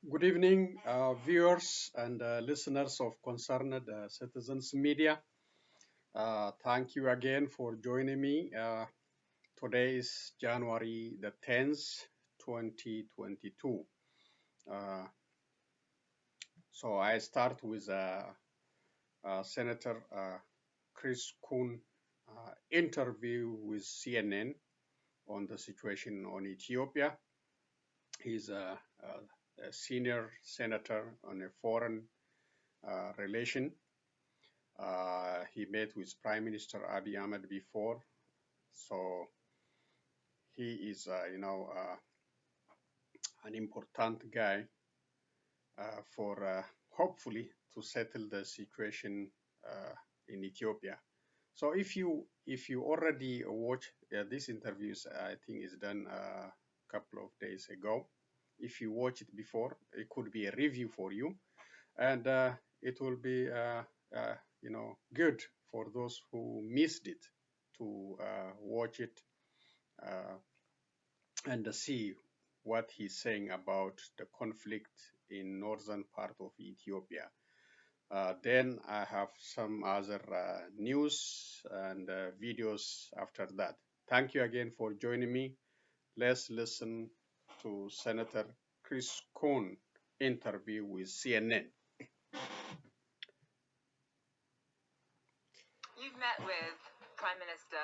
Good evening, viewers and listeners of Concerned Citizens Media. Thank you again for joining me. Today is January the 10th, 2022. Uh, so I start with Senator Chris Coons interview with CNN on the situation on Ethiopia. He's a senior senator on a foreign relation. He met with Prime Minister Abiy Ahmed before, so he is, an important guy for hopefully to settle the situation in Ethiopia. So if you already watch these interviews, I think it's done a couple of days ago. If you watch it before, it could be a review for you, and it will be good for those who missed it to watch it uh, and see what he's saying about the conflict in northern part of Ethiopia. Then I have some other news and videos after that. Thank you again for joining me. Let's listen to Senator Chris Coons interview with CNN. You've met with Prime Minister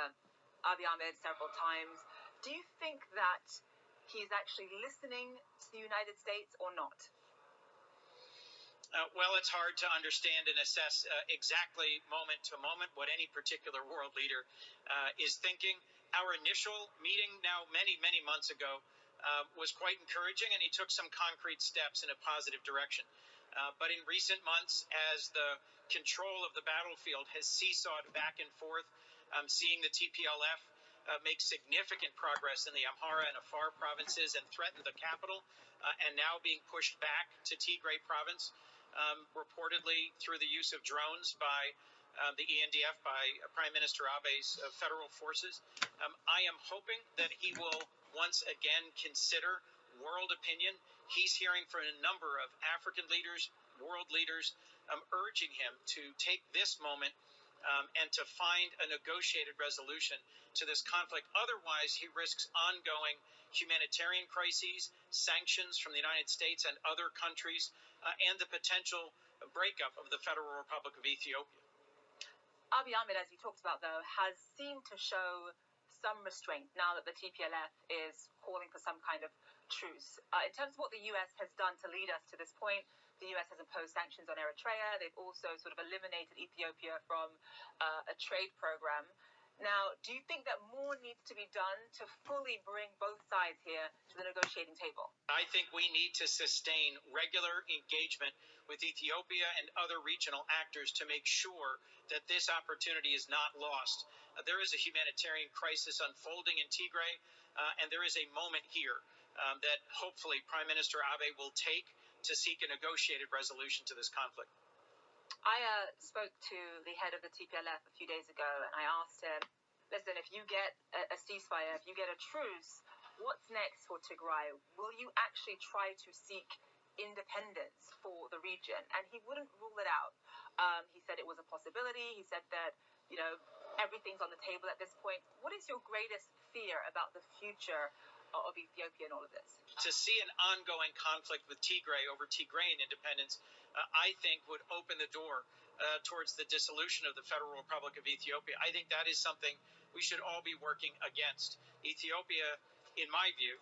Abiy Ahmed several times. Do you think that he's actually listening to the United States or not? Well, it's hard to understand and assess exactly moment to moment what any particular world leader is thinking. Our initial meeting now many months ago was quite encouraging, and he took some concrete steps in a positive direction. But in recent months, as the control of the battlefield has seesawed back and forth, seeing the TPLF make significant progress in the Amhara and Afar provinces and threaten the capital, and now being pushed back to Tigray province, reportedly through the use of drones by the ENDF, by Prime Minister Abiy's federal forces. I am hoping that he will once again consider world opinion. He's hearing from a number of African leaders, world leaders, urging him to take this moment and to find a negotiated resolution to this conflict. Otherwise, he risks ongoing humanitarian crises, sanctions from the United States and other countries, and the potential breakup of the Federal Republic of Ethiopia. Abiy Ahmed, as you talked about, though, has seemed to show some restraint now that the TPLF is calling for some kind of truce. In terms of what the US has done to lead us to this point, the US has imposed sanctions on Eritrea. They've also sort of eliminated Ethiopia from a trade program. Now, do you think that more needs to be done to fully bring both sides here to the negotiating table? I think we need to sustain regular engagement with Ethiopia and other regional actors to make sure that this opportunity is not lost. There is a humanitarian crisis unfolding in Tigray, and there is a moment here that hopefully Prime Minister Abiy will take to seek a negotiated resolution to this conflict. I spoke to the head of the TPLF a few days ago, and I asked him, listen, if you get a ceasefire, if you get a truce, what's next for Tigray? Will you actually try to seek independence for the region? And he wouldn't rule it out. He said it was a possibility. He said that, everything's on the table at this point. What is your greatest fear about the future of Ethiopia and all of this? To see an ongoing conflict with Tigray over Tigrayan independence, I think would open the door towards the dissolution of the Federal Republic of Ethiopia. I think that is something we should all be working against. Ethiopia, in my view,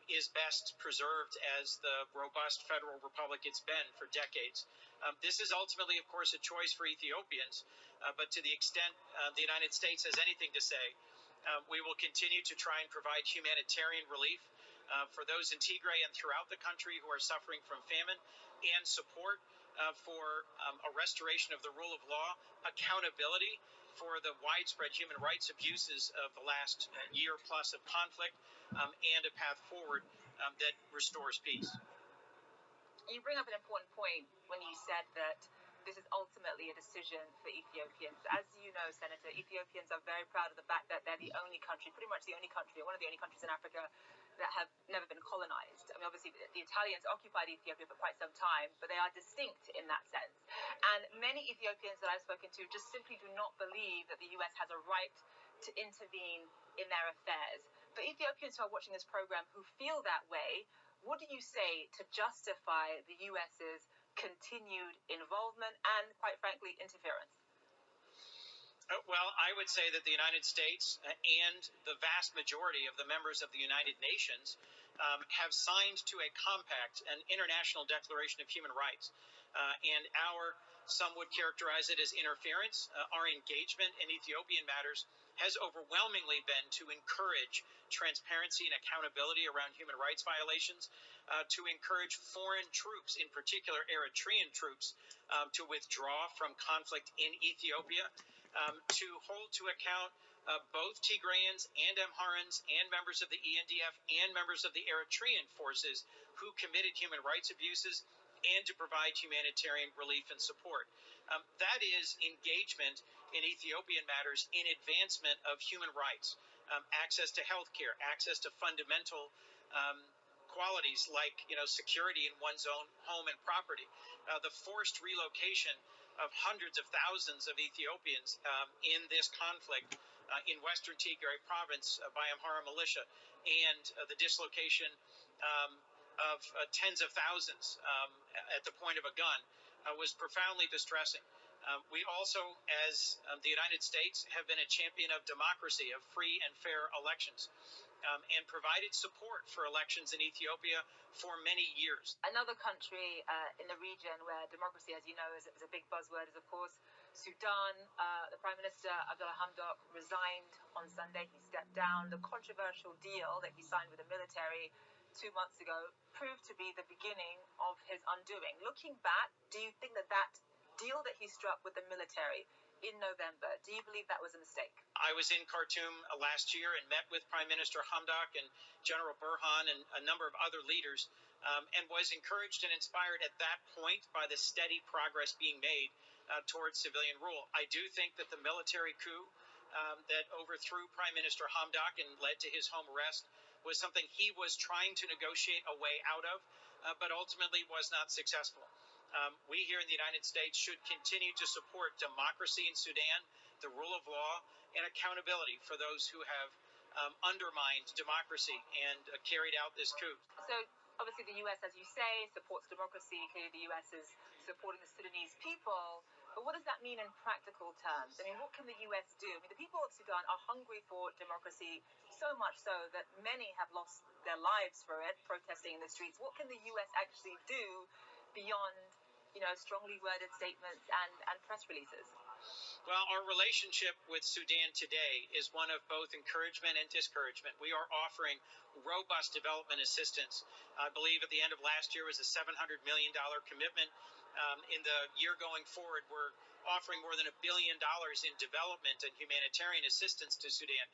is best preserved as the robust federal republic it's been for decades. This is ultimately, of course, a choice for Ethiopians, but to the extent the United States has anything to say, we will continue to try and provide humanitarian relief for those in Tigray and throughout the country who are suffering from famine, and support for a restoration of the rule of law, accountability for the widespread human rights abuses of the last year plus of conflict, and a path forward that restores peace. You bring up an important point when you said that this is ultimately a decision for Ethiopians. As you know, Senator, Ethiopians are very proud of the fact that they're the only country, pretty much the only country, or one of the only countries in Africa that have never been colonized. I mean, obviously, the Italians occupied Ethiopia for quite some time, but they are distinct in that sense. And many Ethiopians that I've spoken to just simply do not believe that the U.S. has a right to intervene in their affairs. For Ethiopians who are watching this program who feel that way, what do you say to justify the U.S.'s continued involvement and, quite frankly, interference? Well, I would say that the United States and the vast majority of the members of the United Nations have signed to a compact, an international declaration of human rights. And some would characterize it as interference. Our engagement in Ethiopian matters has overwhelmingly been to encourage transparency and accountability around human rights violations, to encourage foreign troops, in particular Eritrean troops, to withdraw from conflict in Ethiopia, to hold to account both Tigrayans and Amharans and members of the ENDF and members of the Eritrean forces who committed human rights abuses, and to provide humanitarian relief and support. That is engagement in Ethiopian matters in advancement of human rights, access to health care, access to fundamental qualities like security in one's own home and property, the forced relocation of hundreds of thousands of Ethiopians in this conflict in Western Tigray province by Amhara militia, and the dislocation of tens of thousands at the point of a gun was profoundly distressing. We also, as the United States, have been a champion of democracy, of free and fair elections, and provided support for elections in Ethiopia for many years. Another country in the region where democracy, as you know, is a big buzzword is, of course, Sudan. The Prime Minister, Abiy Ahmed, resigned on Sunday. He stepped down. The controversial deal that he signed with the military 2 months ago proved to be the beginning of his undoing. Looking back, do you think that deal that he struck with the military in November, do you believe that was a mistake? I was in Khartoum last year and met with Prime Minister Hamdok and General Burhan and a number of other leaders, and was encouraged and inspired at that point by the steady progress being made towards civilian rule. I do think that the military coup that overthrew Prime Minister Hamdok and led to his home arrest was something he was trying to negotiate a way out of, but ultimately was not successful. We here in the United States should continue to support democracy in Sudan, the rule of law, and accountability for those who have undermined democracy and carried out this coup. So, obviously, the U.S., as you say, supports democracy. Clearly, the U.S. is supporting the Sudanese people. But what does that mean in practical terms? I mean, what can the U.S. do? I mean, the people of Sudan are hungry for democracy, so much so that many have lost their lives for it, protesting in the streets. What can the U.S. actually do beyond strongly worded statements and press releases? Well, our relationship with Sudan today is one of both encouragement and discouragement. We are offering robust development assistance. I believe at the end of last year was a $700 million commitment. In the year going forward, we're offering more than $1 billion in development and humanitarian assistance to Sudan,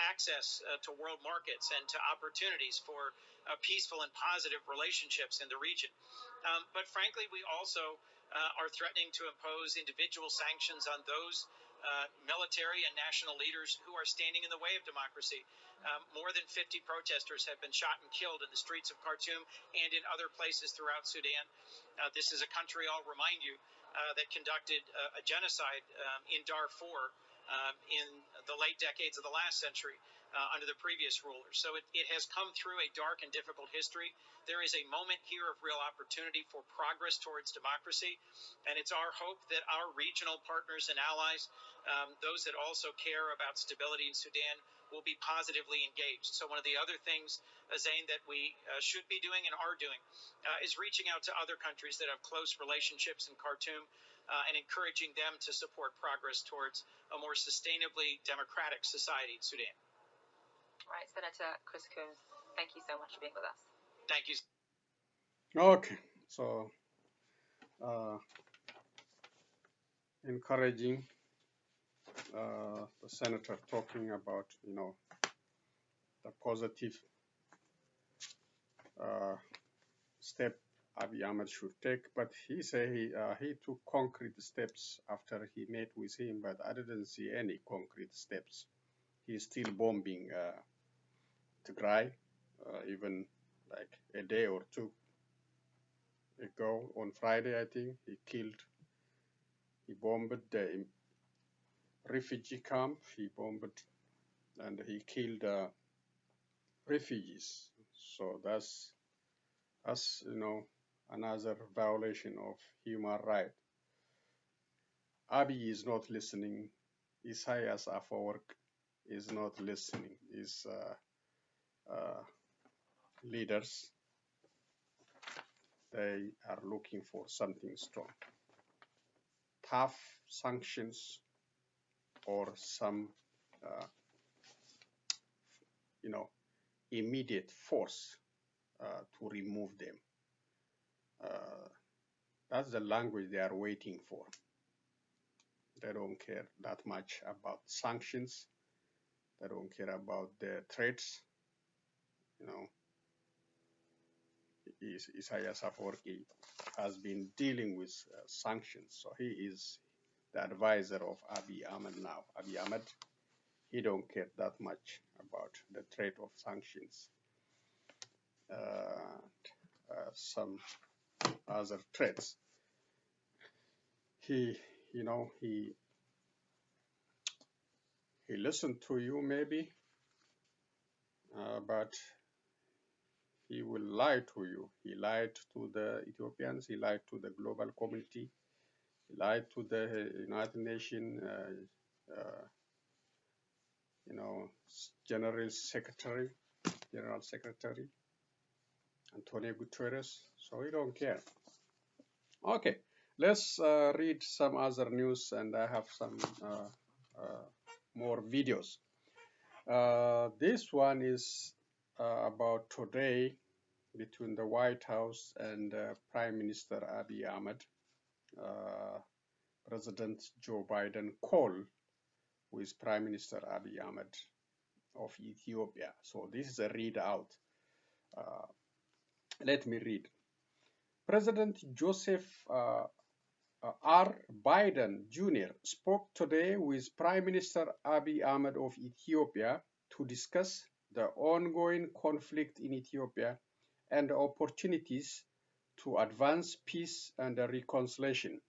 access to world markets and to opportunities for peaceful and positive relationships in the region. But frankly, we also are threatening to impose individual sanctions on those military and national leaders who are standing in the way of democracy. More than 50 protesters have been shot and killed in the streets of Khartoum and in other places throughout Sudan. This is a country, I'll remind you, that conducted a genocide in Darfur in the late decades of the last century under the previous rulers. So it has come through a dark and difficult history. There is a moment here of real opportunity for progress towards democracy, and it's our hope that our regional partners and allies, those that also care about stability in Sudan, will be positively engaged. So one of the other things, Zain, that we should be doing and are doing is reaching out to other countries that have close relationships in Khartoum and encouraging them to support progress towards a more sustainably democratic society in Sudan. All right, Senator Chris Coons, thank you so much for being with us. Thank you. Okay, so encouraging the senator talking about the positive step Abiy Ahmed should take, but he said he took concrete steps after he met with him, but I didn't see any concrete steps. He's still bombing Tigray, even like a day or two ago on Friday, I think, he bombed the refugee camp, he bombed and he killed refugees. So that's another violation of human rights. Abiy is not listening. Isaias Afwerki is not listening. His leaders, they are looking for something strong, tough sanctions, or some, immediate force to remove them. That's the language they are waiting for. They don't care that much about sanctions. They don't care about the threats. Isaias Afwerki has been dealing with sanctions, so he is the advisor of Abiy Ahmed now. Abiy Ahmed, he don't care that much about the threat of sanctions. Some other threats. He listened to you maybe, but he will lie to you. He lied to the Ethiopians. He lied to the global community. He lied to the United Nations, General Secretary Antonio Guterres. So he don't care. Okay, let's read some other news, and I have some more videos. This one is about today between the White House and Prime Minister Abiy Ahmed. President Joe Biden called with Prime Minister Abiy Ahmed of Ethiopia. So this is a readout. Let me read. President Joseph R. Biden Jr. spoke today with Prime Minister Abiy Ahmed of Ethiopia to discuss the ongoing conflict in Ethiopia and opportunities to advance peace and reconciliation.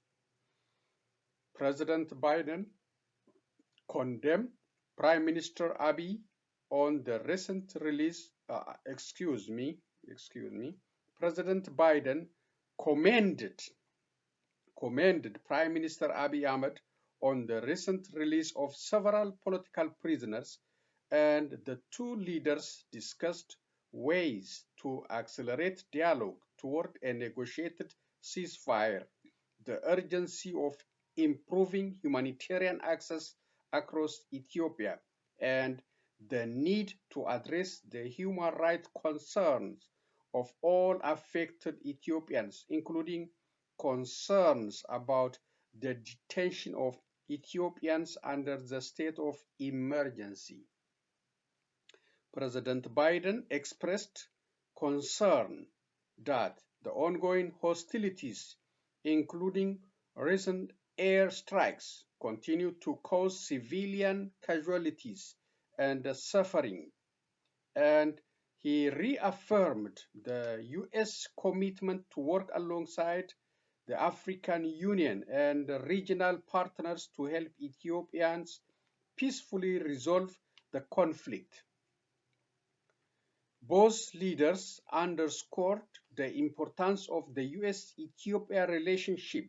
President Biden condemned Prime Minister Abiy on the recent release. President Biden commended Prime Minister Abiy Ahmed on the recent release of several political prisoners, and the two leaders discussed ways to accelerate dialogue toward a negotiated ceasefire, the urgency of improving humanitarian access across Ethiopia, and the need to address the human rights concerns of all affected Ethiopians, including concerns about the detention of Ethiopians under the state of emergency. President Biden expressed concern that the ongoing hostilities, including recent air strikes, continue to cause civilian casualties and suffering, and he reaffirmed the U.S. commitment to work alongside the African Union and regional partners to help Ethiopians peacefully resolve the conflict. Both leaders underscored the importance of the U.S.-Ethiopia relationship,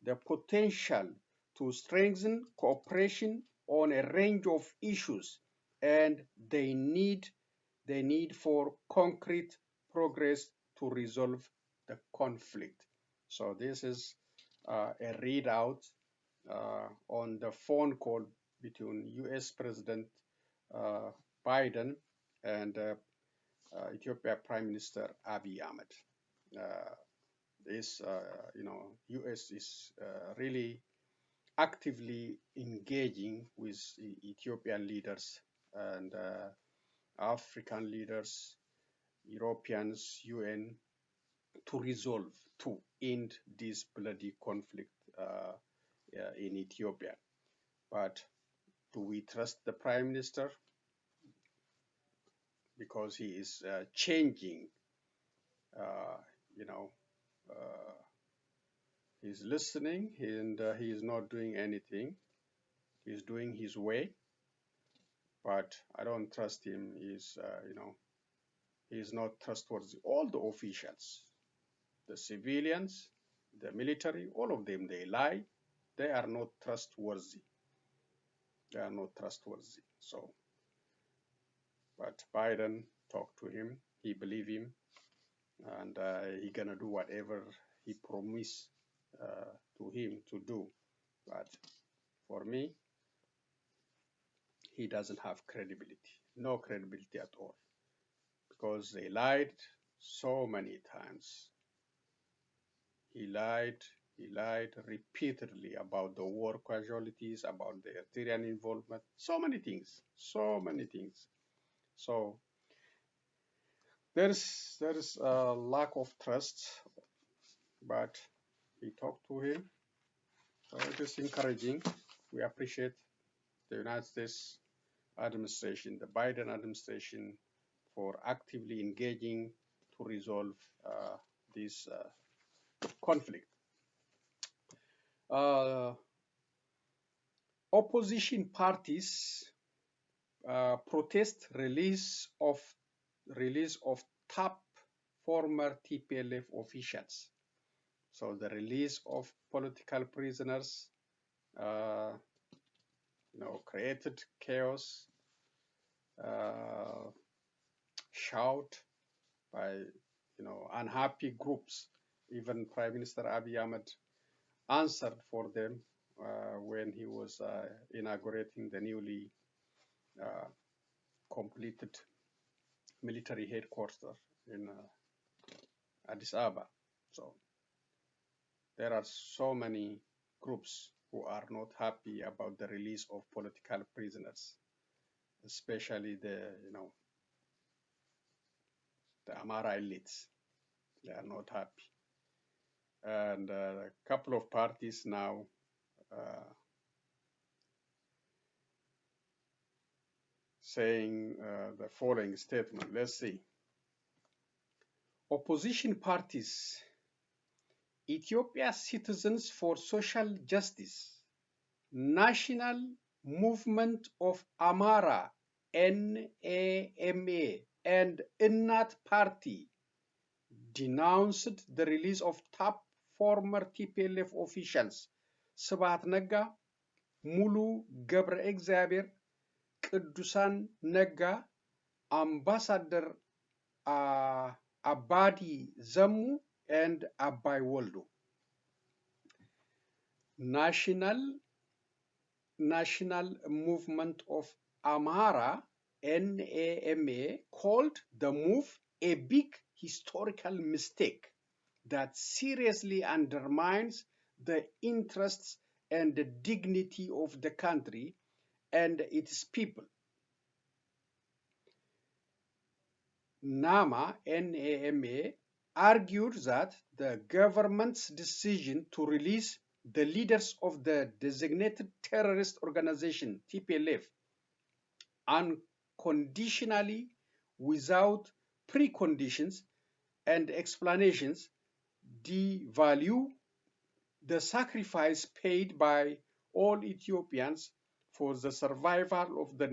the potential to strengthen cooperation on a range of issues, and the need for concrete progress to resolve the conflict. So this is a readout on the phone call between U.S. President Biden and Ethiopia Prime Minister Abiy Ahmed. U.S. is really actively engaging with Ethiopian leaders and African leaders, Europeans, UN, to end this bloody conflict in Ethiopia. But do we trust the Prime Minister? because he is changing, you know, he's listening and he is not doing anything. He's doing his way, but I don't trust him. He's, you know, he's not trustworthy. All the officials, the civilians, the military, all of them, they lie. They are not trustworthy. They are not trustworthy. So, but Biden talked to him. He believed him, and he gonna do whatever he promised to him to do. But for me, he doesn't have credibility. No credibility at all, because they lied so many times. He lied repeatedly about the war casualties, about the Eritrean involvement, so many things. So there is a lack of trust, but we talked to him, so it is encouraging. We appreciate the United States administration, the Biden administration, for actively engaging to resolve this conflict. Opposition parties protest release of top former TPLF officials. So the release of political prisoners, created chaos, shout by unhappy groups. Even Prime Minister Abiy Ahmed answered for them when he was inaugurating the newly completed military headquarters in Addis Ababa. So there are so many groups who are not happy about the release of political prisoners, especially the Amara elites. They are not happy. And a couple of parties now saying the following statement. Let's see. Opposition parties, Ethiopia Citizens for Social Justice, National Movement of Amara, NAMA, and Innat Party denounced the release of top former TPLF officials Sibhat Nega, Mulu ገብረ እግዚአብሔር, ቅዱሳን Nega, Ambassador Abadi Zammu, and Abai Woldo. National Movement of Amara, NAMA, called the move a big historical mistake that seriously undermines the interests and the dignity of the country and its people. NAMA argued that the government's decision to release the leaders of the designated terrorist organization, TPLF, unconditionally without preconditions and explanations devalue the sacrifice paid by all Ethiopians for the survival of the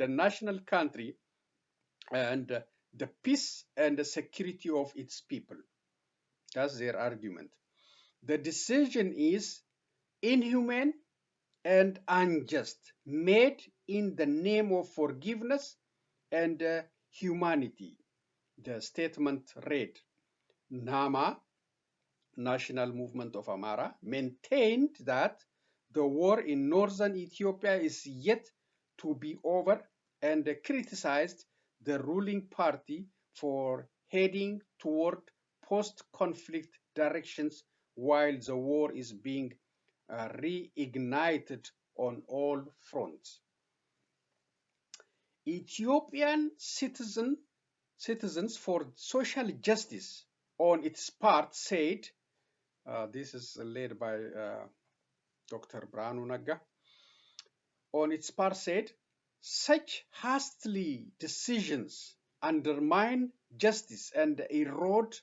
national country and the peace and the security of its people. That's their argument. The decision is inhumane and unjust, made in the name of forgiveness and humanity. The statement read, NAMA, National Movement of Amara, maintained that the war in northern Ethiopia is yet to be over and criticized the ruling party for heading toward post-conflict directions while the war is being reignited on all fronts. Ethiopian Citizens for Social Justice, on its part, said, this is led by Dr. Branu Naga, on its part said, Such hastily decisions undermine justice and erode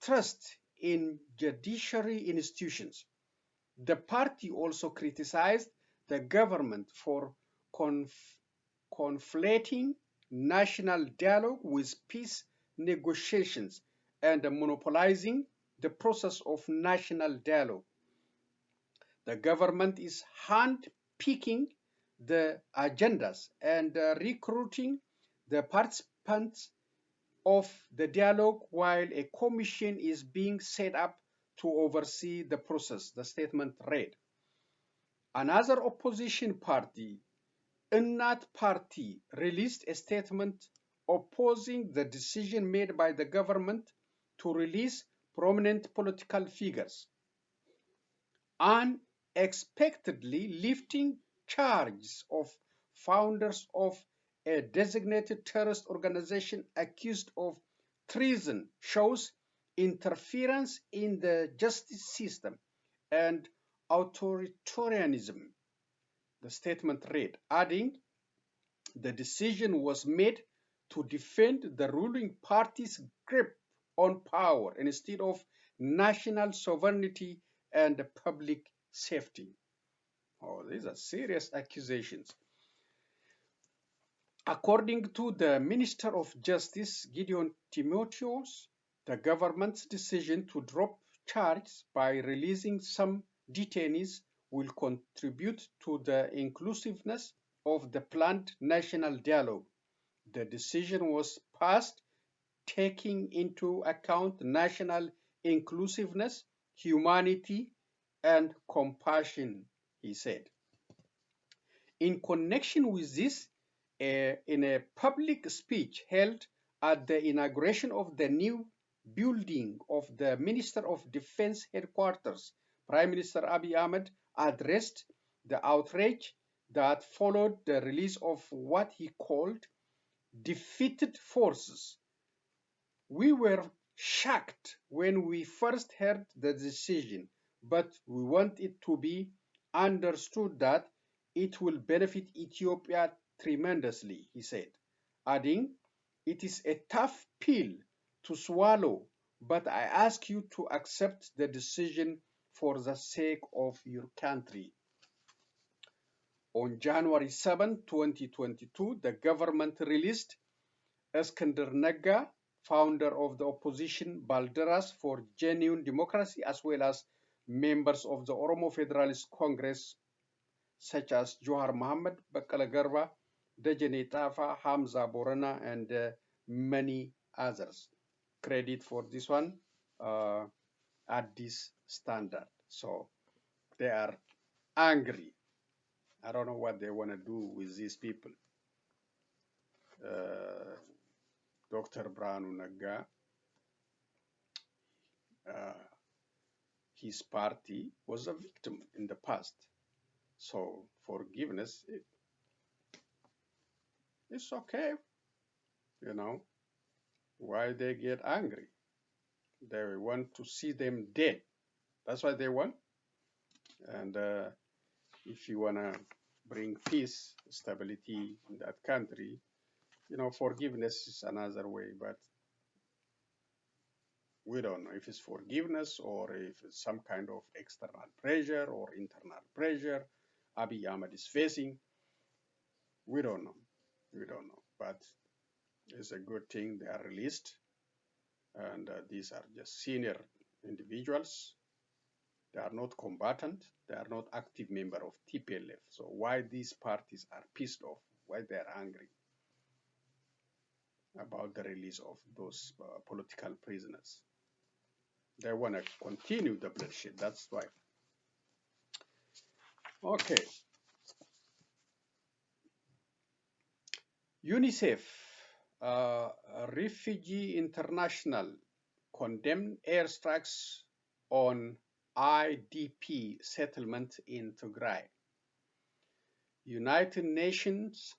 trust in judiciary institutions. The party also criticized the government for conflating national dialogue with peace negotiations and monopolizing the process of national dialogue. The government is hand-picking the agendas and recruiting the participants of the dialogue while a commission is being set up to oversee the process, the statement read. Another opposition party, Innat Party, released a statement opposing the decision made by the government to release prominent political figures, unexpectedly lifting charges of founders of a designated terrorist organization accused of treason shows interference in the justice system and authoritarianism. The statement read, adding, the decision was made to defend the ruling party's grip on power instead of national sovereignty and public safety. Oh, these are serious accusations. According to the Minister of Justice, Gideon Timotheus, the government's decision to drop charges by releasing some detainees will contribute to the inclusiveness of the planned national dialogue. The decision was passed taking into account national inclusiveness, humanity, and compassion, he said. In connection with this, in a public speech held at the inauguration of the new building of the Minister of Defense headquarters, Prime Minister Abiy Ahmed addressed the outrage that followed the release of what he called defeated forces. We were shocked when we first heard the decision, but we want it to be understood that it will benefit Ethiopia tremendously, he said, adding, it is a tough pill to swallow, but I ask you to accept the decision for the sake of your country. On January 7, 2022, the government released Eskander Nega, founder of the opposition Balderas for Genuine Democracy, as well as members of the Oromo Federalist Congress, such as Johar Mohammed, Bakala Garba, Dejene Tafa, Hamza Borana, and many others. Credit for this one at this standard. So they are angry. I don't know what they want to do with these people. Dr. Branu Naga, his party was a victim in the past. So forgiveness, it's okay. You know, why they get angry? They want to see them dead. That's what they want. And if you want to bring peace, stability in that country, you know, forgiveness is another way, but we don't know if it's forgiveness or if it's some kind of external pressure or internal pressure Abiy Ahmed is facing. We don't know. We don't know. But it's a good thing they are released. And these are just senior individuals. They are not combatant. They are not active member of TPLF. So why these parties are pissed off? Why they are angry about the release of those political prisoners? They want to continue the bloodshed. That's why. Okay. UNICEF, Refugee International condemned airstrikes on IDP settlement in Tigray. United Nations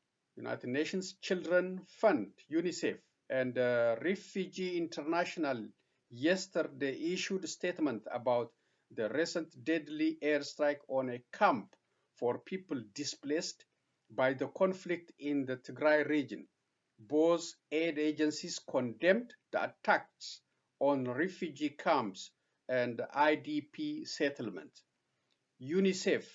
Children Fund, UNICEF, and Refugee International yesterday issued a statement about the recent deadly airstrike on a camp for people displaced by the conflict in the Tigray region. Both aid agencies condemned the attacks on refugee camps and IDP settlements. UNICEF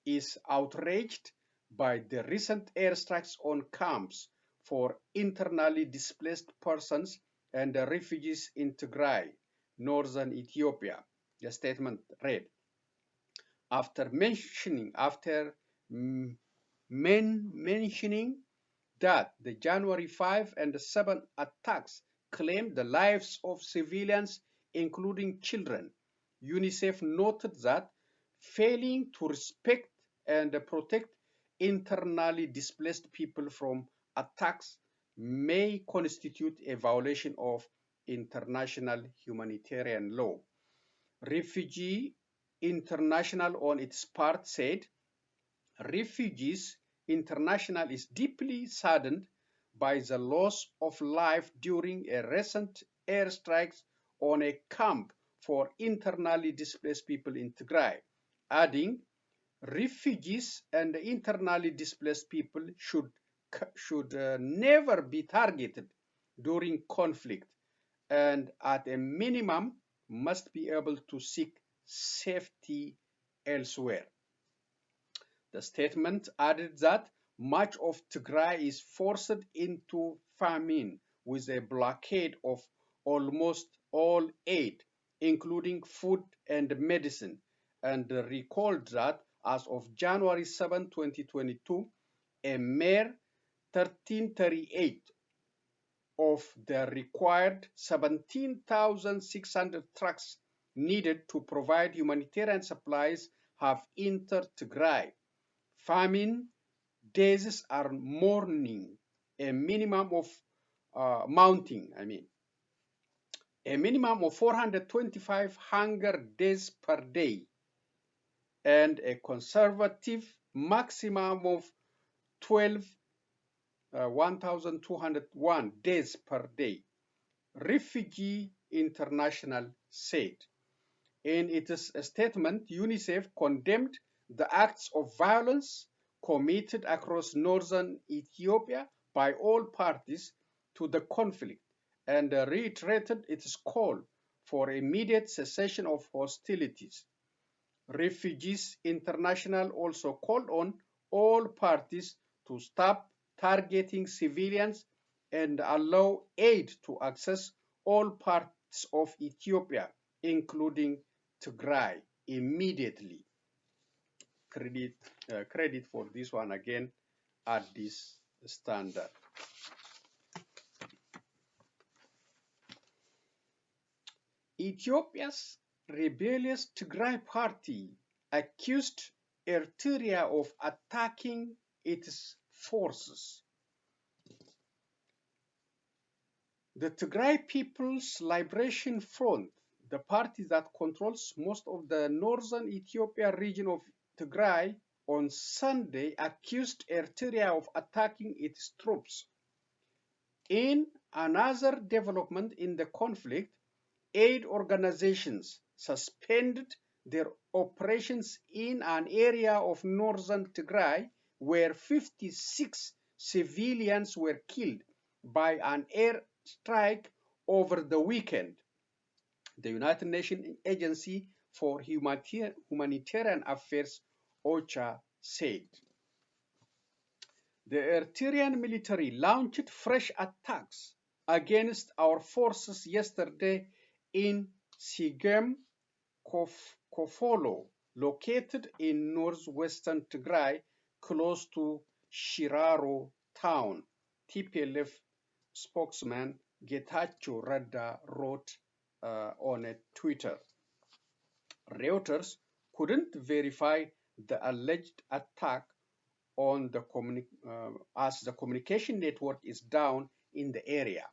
is outraged by the recent airstrikes on camps for internally displaced persons and refugees in Tigray, northern Ethiopia, the statement read. After mentioning that the January 5 and 7 attacks claimed the lives of civilians, including children, UNICEF noted that failing to respect and protect internally displaced people from attacks may constitute a violation of international humanitarian law. Refugee International, on its part, said, Refugees International is deeply saddened by the loss of life during a recent airstrikes on a camp for internally displaced people in Tigray, adding, refugees and internally displaced people should never be targeted during conflict and at a minimum must be able to seek safety elsewhere. The statement added that much of Tigray is forced into famine with a blockade of almost all aid, including food and medicine, and recalled that as of January 7, 2022, a mere 1338 of the required 17,600 trucks needed to provide humanitarian supplies have entered Tigray. Famine days are mounting, a minimum of 425 hunger days per day, and a conservative maximum of 1,201 days per day, Refugee International said. In its statement, UNICEF condemned the acts of violence committed across northern Ethiopia by all parties to the conflict and reiterated its call for immediate cessation of hostilities. Refugees International also called on all parties to stop targeting civilians and allow aid to access all parts of Ethiopia, including Tigray, immediately. Credit for this one again at this standard. Ethiopia's rebellious Tigray party accused Eritrea of attacking its forces. The Tigray People's Liberation Front, the party that controls most of the northern Ethiopia region of Tigray, on Sunday accused Eritrea of attacking its troops. In another development in the conflict, aid organizations suspended their operations in an area of northern Tigray where 56 civilians were killed by an air strike over the weekend. The United Nations Agency for Humanitarian Affairs, OCHA, said. The Eritrean military launched fresh attacks against our forces yesterday in Sigem Kofolo, located in northwestern Tigray, close to Shiraro town, TPLF spokesman Getachew Reda wrote on a Twitter. Reuters couldn't verify the alleged attack on the as the communication network is down in the area.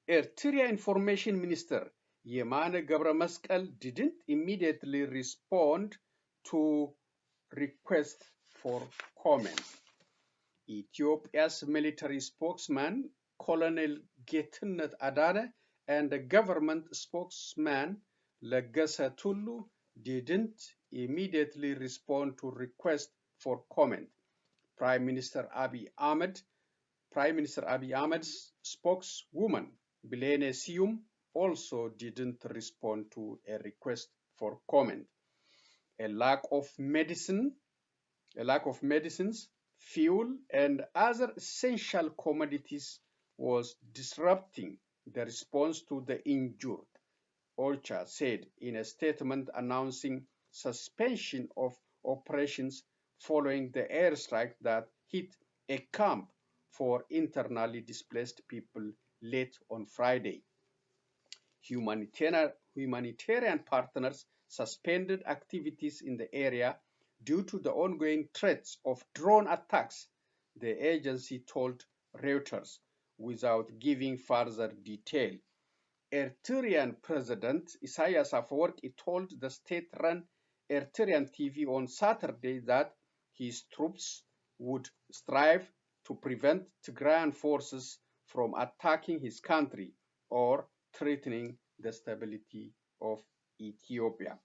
Eritrea Information Minister Yemane Gebremasqal didn't immediately respond to requests for comment. Ethiopia's military spokesman, Colonel Getnet Adane, and the government spokesman, Legesse Tulu, didn't immediately respond to requests for comment. Prime Minister Abiy Ahmed's spokeswoman, Bilene Sium, also didn't respond to a request for comment. A lack of medicines, fuel, and other essential commodities was disrupting the response to the injured, OCHA said in a statement announcing suspension of operations following the airstrike that hit a camp for internally displaced people late on Friday. Humanitarian partners suspended activities in the area due to the ongoing threats of drone attacks, the agency told Reuters, without giving further detail. Eritrean President Isaias Afwerki told the state-run Eritrean TV on Saturday that his troops would strive to prevent Tigrayan forces from attacking his country or threatening the stability of Ethiopia.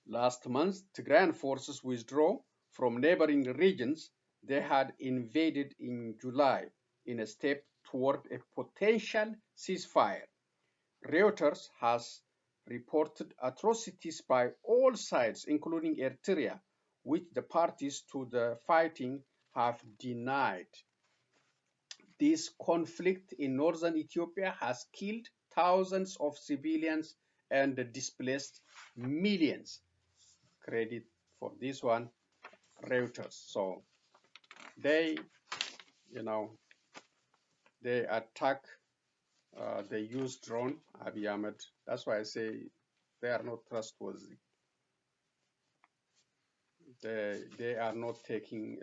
Last month, Tigrayan forces withdrew from neighboring regions they had invaded in July in a step toward a potential ceasefire. Reuters has reported atrocities by all sides, including Eritrea, which the parties to the fighting have denied. This conflict in northern Ethiopia has killed thousands of civilians and displaced millions. Credit for this one, Reuters. So they, they attack, they use drone, Abiy Ahmed. That's why I say they are not trustworthy. They are not taking,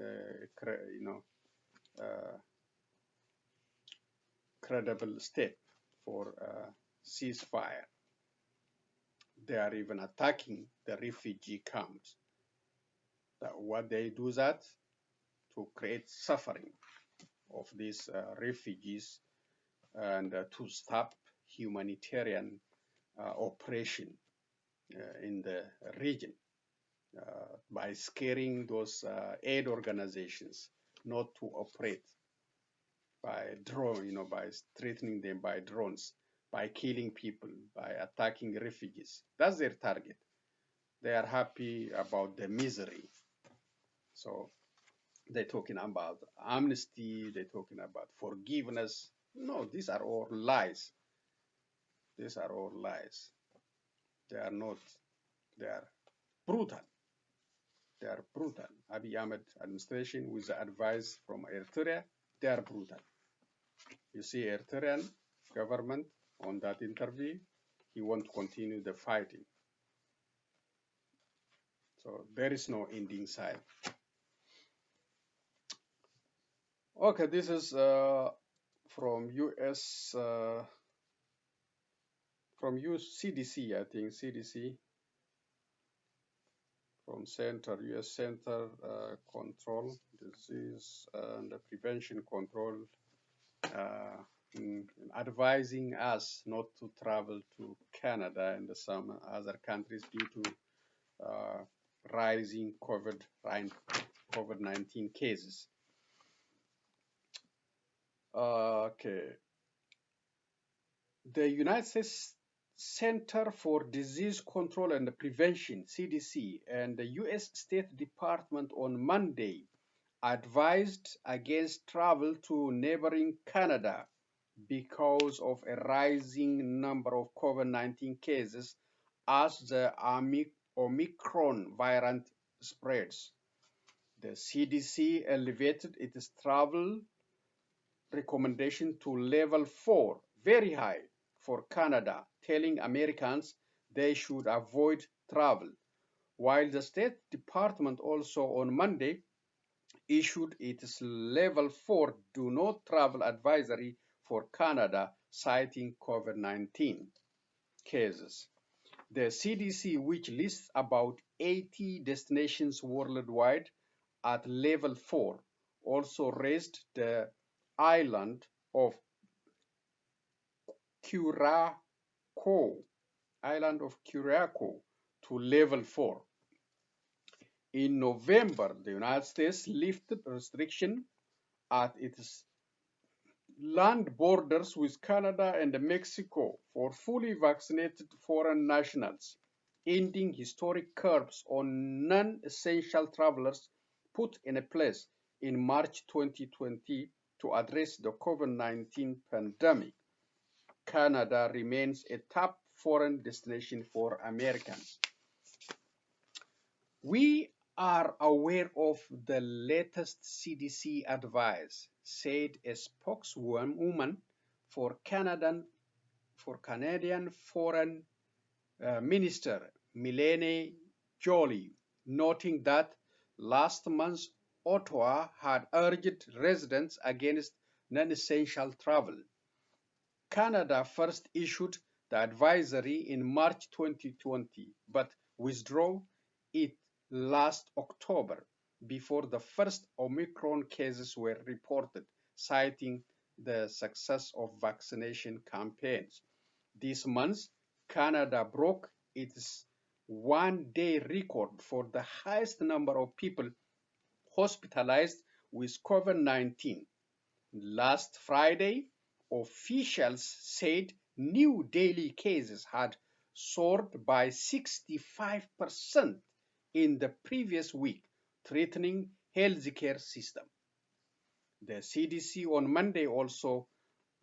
credible step for ceasefire. They are even attacking the refugee camps. What they do that to create suffering of these refugees and to stop humanitarian operation in the region by scaring those aid organizations not to operate by drone, by threatening them by drones, by killing people, by attacking refugees. That's their target. They are happy about the misery. So they're talking about amnesty, they're talking about forgiveness. No, these are all lies. These are all lies. They are not, they are brutal. They are brutal. Abiy Ahmed administration with the advice from Eritrea, they are brutal. You see Eritrean government on that interview, he wants to continue the fighting. So there is no ending side. Okay, this is from US, from CDC, I think, CDC, from Center, US Center Control, Disease and Prevention Control, advising us not to travel to Canada and some other countries due to rising COVID-19 cases. Okay. The United States Center for Disease Control and Prevention, CDC, and the U.S. State Department on Monday advised against travel to neighboring Canada because of a rising number of COVID-19 cases as the Omicron variant spreads. The CDC elevated its travel recommendation to level 4, very high, for Canada, telling Americans they should avoid travel, while the State Department also on Monday issued its level 4 do not travel advisory for Canada, citing COVID-19 cases. The CDC, which lists about 80 destinations worldwide at level 4, also raised the island of Curacao to level 4. In November, the United States lifted restriction at its land borders with Canada and Mexico for fully vaccinated foreign nationals, ending historic curbs on non-essential travelers put in place in March 2020 to address the COVID-19 pandemic. Canada remains a top foreign destination for Americans. We are aware of the latest CDC advice, said a spokeswoman for Canadian Foreign Minister Mélanie Joly, noting that last month Ottawa had urged residents against non-essential travel. Canada first issued the advisory in March 2020, but withdrew it last October before the first Omicron cases were reported, citing the success of vaccination campaigns. This month, Canada broke its one-day record for the highest number of people hospitalized with COVID-19. Last Friday, officials said new daily cases had soared by 65% in the previous week, threatening healthcare system. The CDC on Monday also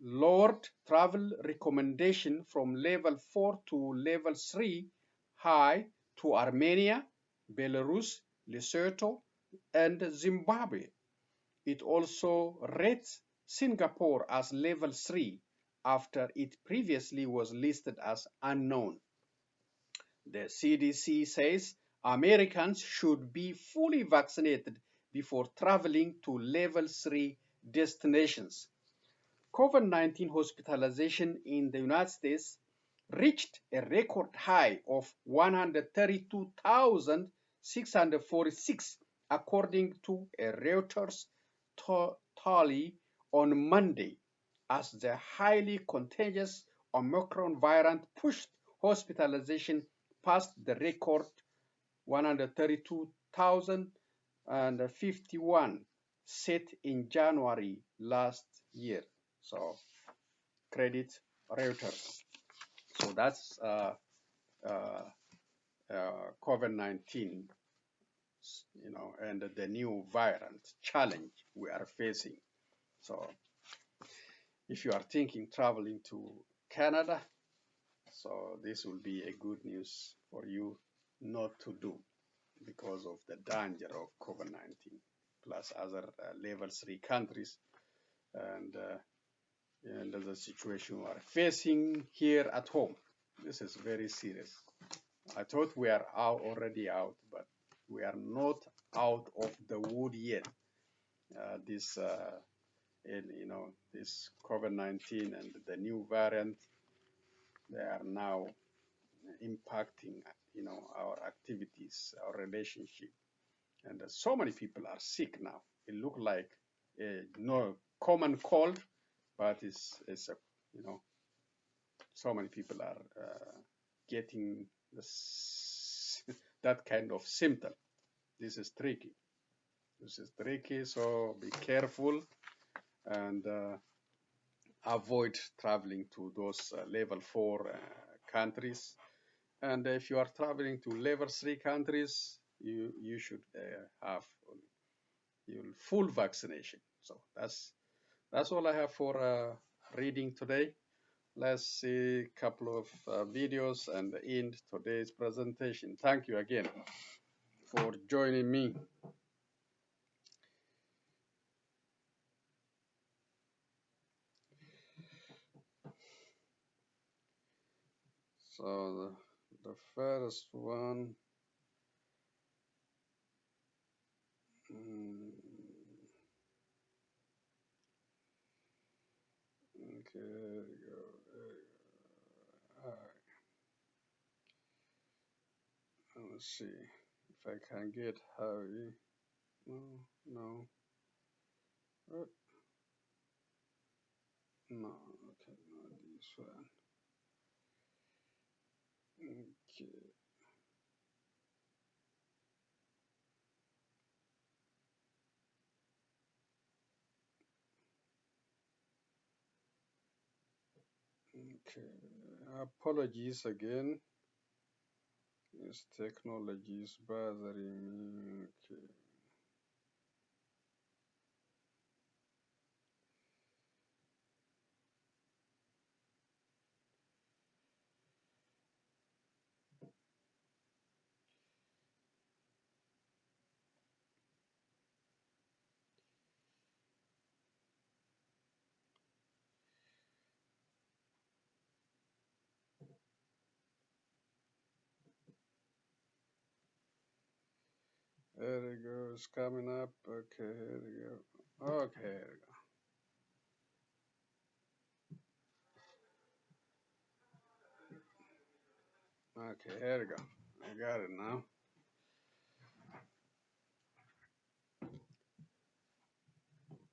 lowered travel recommendation from level 4 to level 3 high to Armenia, Belarus, Lesotho, and Zimbabwe. It also rates Singapore as level 3 after it previously was listed as unknown. The CDC says Americans should be fully vaccinated before traveling to level 3 destinations. COVID-19 hospitalization in the United States reached a record high of 132,646, according to a Reuters tally on Monday, as the highly contagious Omicron variant pushed hospitalization past the record 132,051 set in January last year. So credit Reuters. So that's COVID-19, and the new variant challenge we are facing. So if you are thinking traveling to Canada, so this will be a good news for you not to do because of the danger of COVID-19 plus other level 3 countries and the situation we are facing here at home. This is very serious. I thought we are already out, but we are not out of the wood yet. This COVID-19 and the new variant, they are now impacting, our activities, our relationship, and so many people are sick now. It looks like no common cold, but it's so many people are getting that kind of symptom. This is tricky. So be careful and avoid traveling to those level 4 countries. And if you are traveling to level 3 countries, you should have your full vaccination. So that's all I have for reading today. Let's see a couple of videos and end today's presentation. Thank you again for joining me. So the first one, okay, there you go. All right. Let's see if I can get Harry. No. What? No, okay, not this one. Okay. Okay, apologies again. This technology is bothering me. Okay. There we go. It's coming up. Okay, here we go. Okay, here we go. Okay, here we go. I got it now.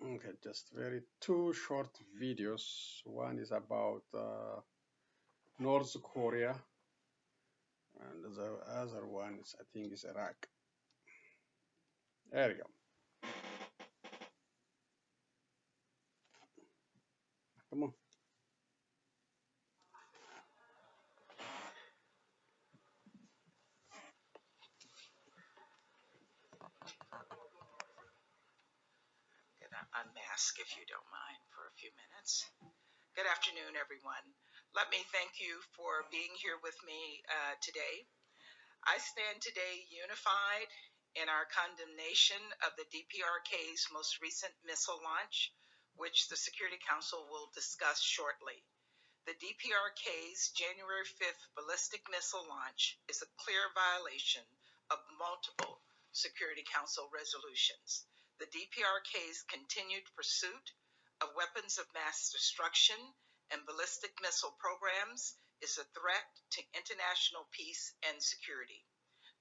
Okay, just very two short videos. One is about North Korea, and the other one is, I think, is Iraq. There we go. Come on. Unmask, if you don't mind, for a few minutes. Good afternoon, everyone. Let me thank you for being here with me today. I stand today unified in our condemnation of the DPRK's most recent missile launch, which the Security Council will discuss shortly. The DPRK's January 5th ballistic missile launch is a clear violation of multiple Security Council resolutions. The DPRK's continued pursuit of weapons of mass destruction and ballistic missile programs is a threat to international peace and security.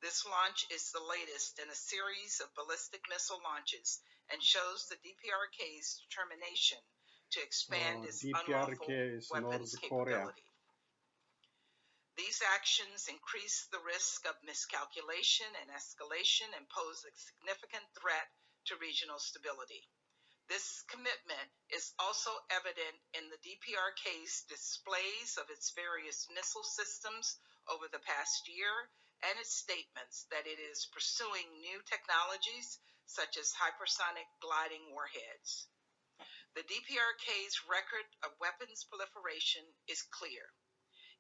This launch is the latest in a series of ballistic missile launches and shows the DPRK's determination to expand its unlawful weapons capability. These actions increase the risk of miscalculation and escalation and pose a significant threat to regional stability. This commitment is also evident in the DPRK's displays of its various missile systems over the past year and its statements that it is pursuing new technologies such as hypersonic gliding warheads. The DPRK's record of weapons proliferation is clear.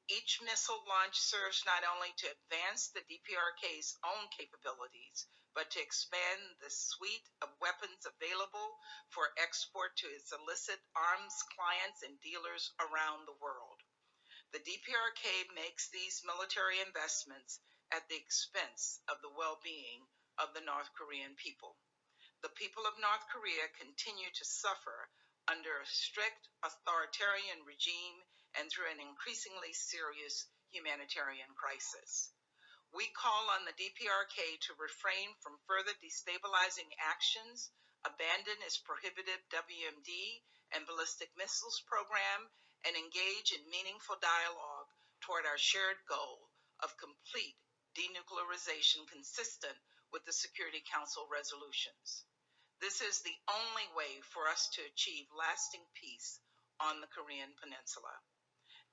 Each missile launch serves not only to advance the DPRK's own capabilities, but to expand the suite of weapons available for export to its illicit arms clients and dealers around the world. The DPRK makes these military investments at the expense of the well-being of the North Korean people. The people of North Korea continue to suffer under a strict authoritarian regime and through an increasingly serious humanitarian crisis. We call on the DPRK to refrain from further destabilizing actions, abandon its prohibited WMD and ballistic missiles program, and engage in meaningful dialogue toward our shared goal of complete denuclearization consistent with the Security Council resolutions. This is the only way for us to achieve lasting peace on the Korean Peninsula.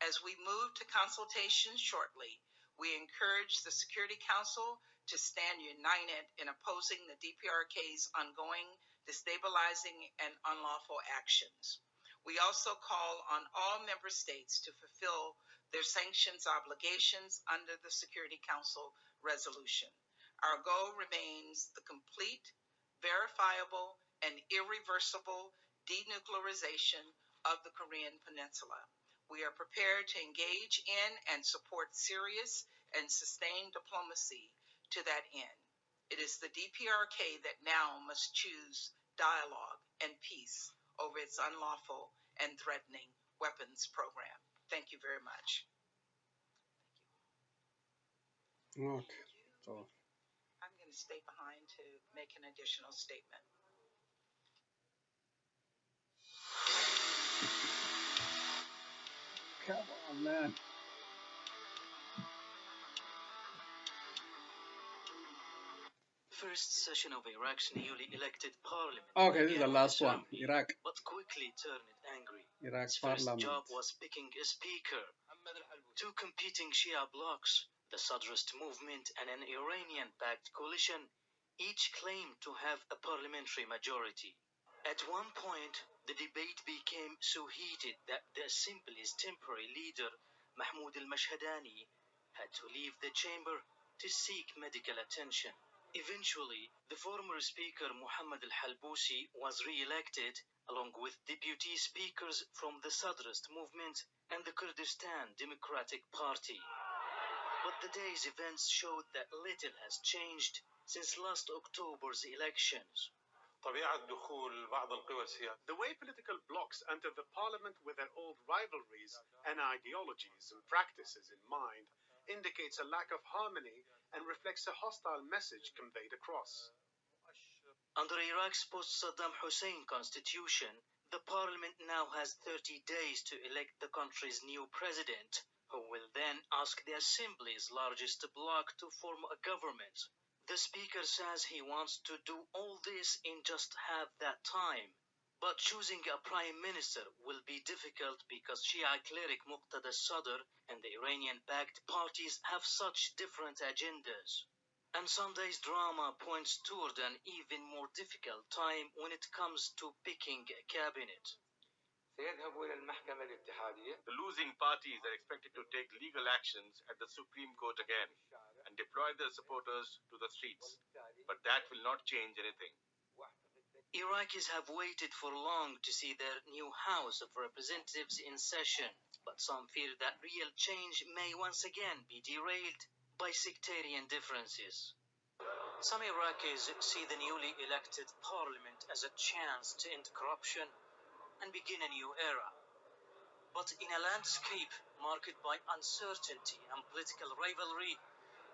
As we move to consultation shortly, we encourage the Security Council to stand united in opposing the DPRK's ongoing destabilizing and unlawful actions. We also call on all member states to fulfill their sanctions obligations under the Security Council resolution. Our goal remains the complete, verifiable, and irreversible denuclearization of the Korean Peninsula. We are prepared to engage in and support serious and sustained diplomacy to that end. It is the DPRK that now must choose dialogue and peace over its unlawful and threatening weapons program. Thank you very much. Okay. So I'm going to stay behind to make an additional statement. come on, man. First session of Iraq's newly elected parliament. Okay, this is the last one. Iraq. But quickly turned angry. Iraq His first parliament. job was picking a speaker. Two competing Shia blocs, the Sadrist movement and an Iranian-backed coalition, each claimed to have a parliamentary majority. At one point, the debate became so heated that the Assembly's temporary leader, Mahmoud al-Mashhadani, had to leave the chamber to seek medical attention. Eventually, the former speaker Muhammad al-Halbousi was re-elected, along with deputy speakers from the Sadrist movement and the Kurdistan Democratic Party. But the day's events showed that little has changed since last October's elections. The way political blocs enter the parliament with their old rivalries and ideologies and practices in mind indicates a lack of harmony and reflects a hostile message conveyed across. Under Iraq's post-Saddam Hussein constitution, the parliament now has 30 days to elect the country's new president, who will then ask the assembly's largest bloc to form a government. The speaker says he wants to do all this in just half that time. But choosing a prime minister will be difficult because Shia cleric Muqtada Sadr and the Iranian-backed parties have such different agendas. And Sunday's drama points toward an even more difficult time when it comes to picking a cabinet. The losing parties are expected to take legal actions at the Supreme Court again and deploy their supporters to the streets. But that will not change anything. Iraqis have waited for long to see their new House of Representatives in session, but some fear that real change may once again be derailed by sectarian differences. Some Iraqis see the newly elected parliament as a chance to end corruption and begin a new era. But in a landscape marked by uncertainty and political rivalry,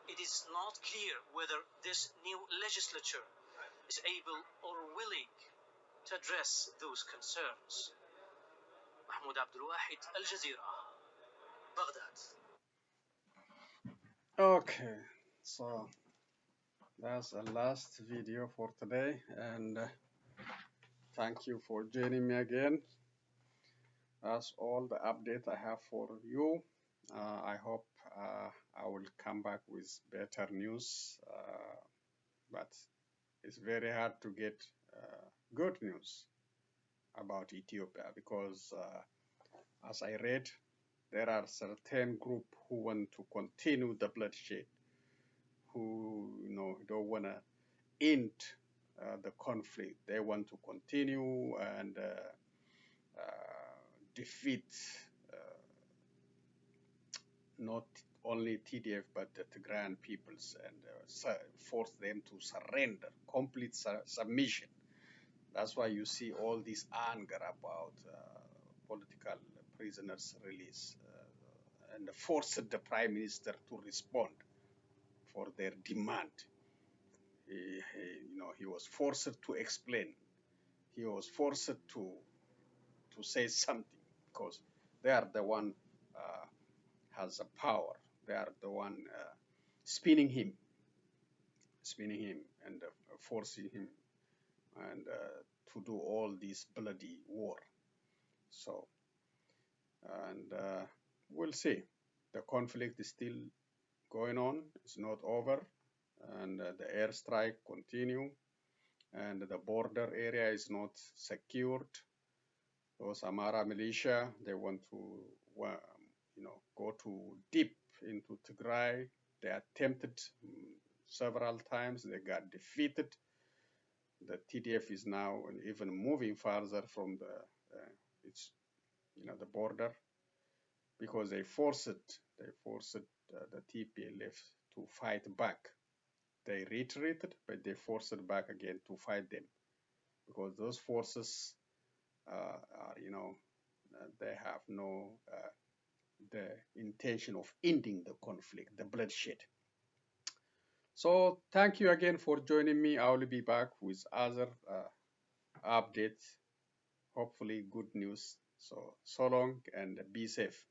it is not clear whether this new legislature is able or willing to address those concerns. Mahmoud Abdul Wahid, Al Jazeera, Baghdad. Okay, so that's the last video for today, and thank you for joining me again. That's all the update I have for you. I hope I will come back with better news, but it's very hard to get good news about Ethiopia because, as I read, there are certain group who want to continue the bloodshed, who don't want to end the conflict. They want to continue and defeat not only TDF but the Tigrayan peoples and force them to surrender, complete submission. That's why you see all this anger about political prisoners release and forced the prime minister to respond for their demand. He was forced to explain. He was forced to say something because they are the one has the power. They are the one spinning him and forcing him and to do all this bloody war. So, and we'll see. The conflict is still going on. It's not over, and the airstrike continue, and the border area is not secured. Those Amara militia, they want to, go to deep into Tigray. They attempted several times. They got defeated. The TDF is now even moving farther from the border because they forced the TPLF to fight back. They retreated, but they forced it back again to fight them because those forces they have no the intention of ending the conflict, the bloodshed. So thank you again for joining me. I will be back with other updates, hopefully good news. So long and be safe.